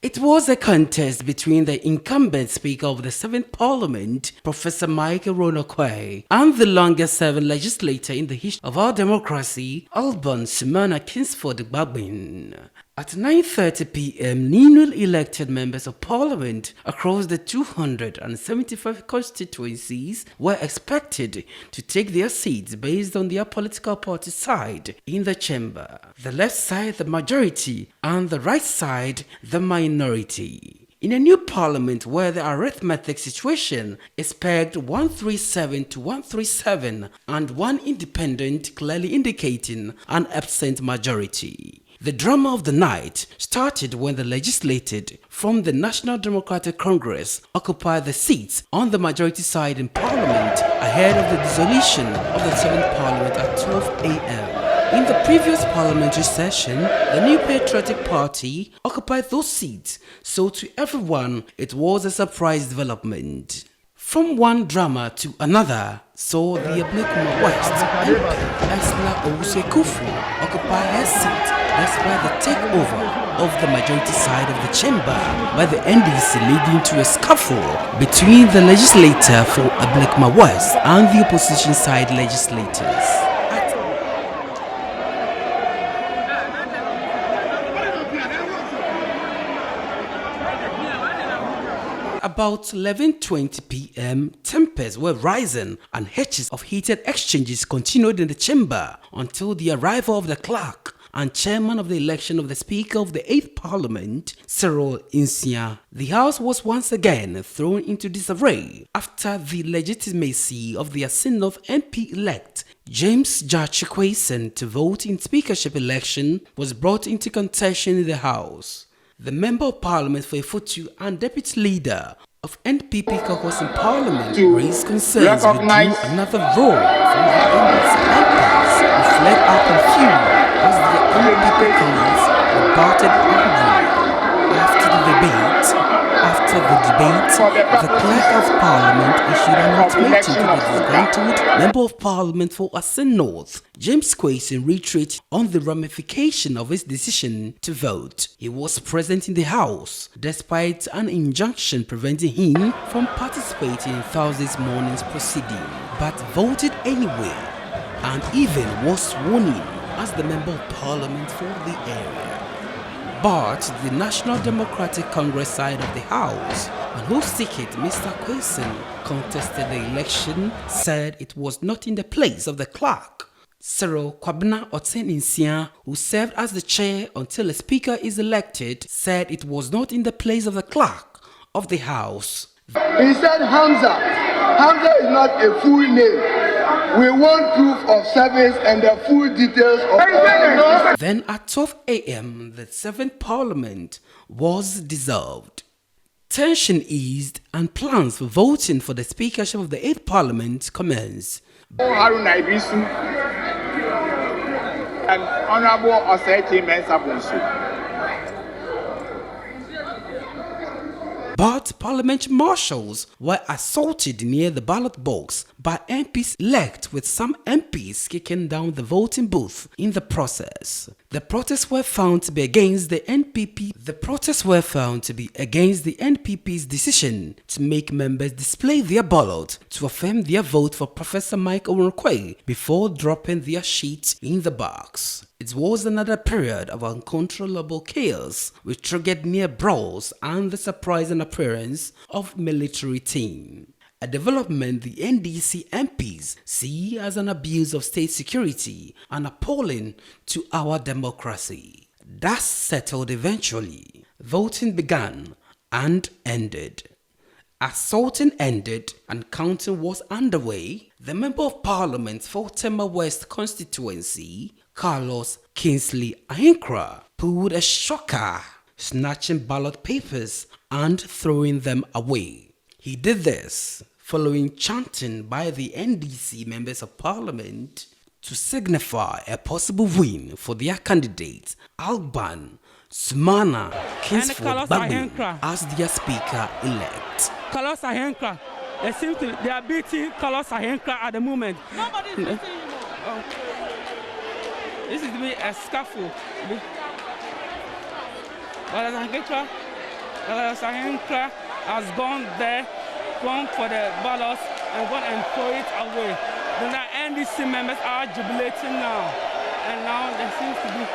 It was a contest between the incumbent Speaker of the 7th Parliament, Professor Mike Owonkwe, and the longest-serving legislator in the history of our democracy, Alban Sumana Kingsford Gbagbin. At 9:30 p.m., newly elected members of parliament across the 275 constituencies were expected to take their seats based on their political party side in the chamber. The left side, the majority, and the right side, the minority. In a new parliament where the arithmetic situation is pegged 137 to 137 and one independent clearly indicating an absent majority. The drama of the night started when the legislated from the National Democratic Congress occupied the seats on the majority side in Parliament ahead of the dissolution of the 7th Parliament at 12 a.m. In the previous parliamentary session, the New Patriotic Party occupied those seats, so to everyone it was a surprise development. From one drama to another, saw the Ablekuma West MP Esla Owusu-Kufu occupy her seat despite the takeover of the majority side of the chamber by the NDC, leading to a scuffle between the legislator for Ablekuma West and the opposition side legislators. About 11:20 p.m., tempers were rising and hitches of heated exchanges continued in the chamber until the arrival of the clerk and chairman of the election of the Speaker of the 8th Parliament, Cyril Insia. The House was once again thrown into disarray after the legitimacy of the Asin North MP-elect James Jachikwason to vote in speakership election was brought into contention in the House. The Member of Parliament for Ifutu and Deputy Leader of NPP caucus in Parliament raised concerns with another roll from the NDC MPs who fled out in fury as the NPP colleagues reported angrily. After the debate, the Clerk of Parliament issued an ultimatum to the disgruntled Member of Parliament for Asin North, James Kwason, reiterated on the ramification of his decision to vote. He was present in the House, despite an injunction preventing him from participating in Thursday's morning's proceeding, but voted anyway, and even was sworn in as the Member of Parliament for the area. But the National Democratic Congress side of the House, on whose ticket Mr. Kwason contested the election, said it was not in the place of the clerk. Cyril Kwabena Oten-Insia, who served as the chair until a speaker is elected, said it was not in the place of the clerk of the House. He said Hamza. Hamza is not a full name. We want proof of service and the full details of Then at 12 a.m., the 7th Parliament was dissolved. Tension eased and plans for voting for the speakership of the 8th Parliament commenced. Haruna Ibisu and Honorable Osei Mensah-Bonsu. But parliamentary marshals were assaulted near the ballot box by MPs-elect, with some MPs kicking down the voting booth in the process. The protests were found to be against the NPP's decision to make members display their ballot to affirm their vote for Professor Mike Owonkwe before dropping their sheets in the box. It was another period of uncontrollable chaos, which triggered near brawls and the surprising appearance of military team. A development the NDC MPs see as an abuse of state security and appalling to our democracy. That settled eventually. Voting began and ended. As voting ended and counting was underway, the Member of Parliament for Tema West constituency, Carlos Kingsley Ahinkra, pulled a shocker, snatching ballot papers and throwing them away. He did this following chanting by the NDC members of Parliament to signify a possible win for their candidate, Alban Sumana Kingsford Gbagbin, as their speaker-elect. Carlos Ahinkra, they are beating Carlos Ahinkra at the moment. Nobody's beating him. Oh. This is to be a scuffle. But Ahinkra Sahenkra has gone there, gone for the ballots, and gone and throw it away. Then the NDC members are jubilating now, and now there seems to be.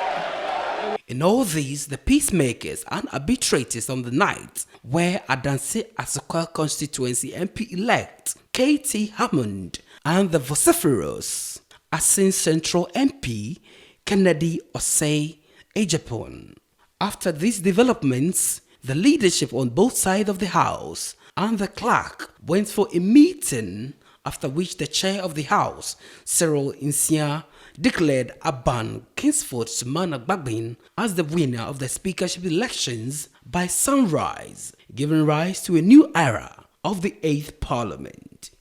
In all these, the peacemakers and arbitrators on the night were Adanse Asokwa constituency MP-elect K.T. Hammond and the vociferous Asin Central MP Kennedy Osei Ejapon. After these developments, the leadership on both sides of the House and the clerk went for a meeting, after which the chair of the House, Cyril Insia, declared Aban Kingsford Sumana Gbagbin as the winner of the speakership elections by sunrise, giving rise to a new era of the 8th Parliament.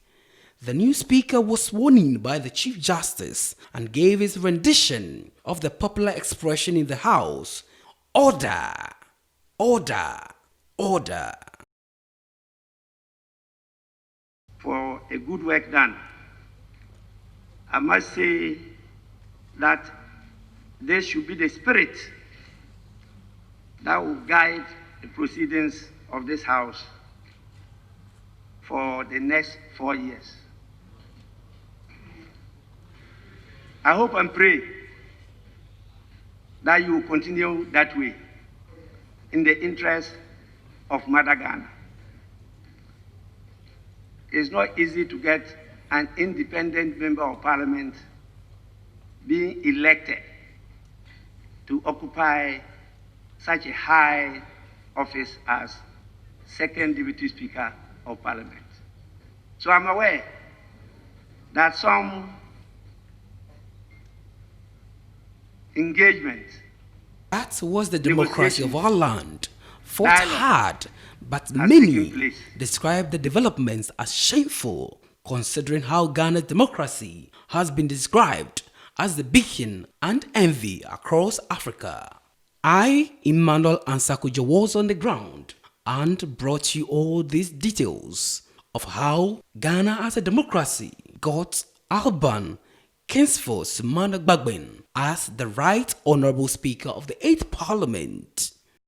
The new speaker was sworn in by the Chief Justice and gave his rendition of the popular expression in the House, "Order, order, order." For a good work done. I must say that there should be the spirit that will guide the proceedings of this House for the next 4 years. I hope and pray that you will continue that way in the interest of Mother Ghana. It's not easy to get an independent member of parliament being elected to occupy such a high office as second deputy speaker of parliament. So I'm aware that some engagement. That was the democracy of our land, fought Dialogue hard, but has many taken place. describe the developments as shameful, considering how Ghana's democracy has been described as the beacon and envy across Africa. I, Emmanuel ansah-cudjoe, was on the ground and brought you all these details of how Ghana as a democracy got Alban Kingsford Sumana Gbagbin as the Right Honorable Speaker of the 8th Parliament.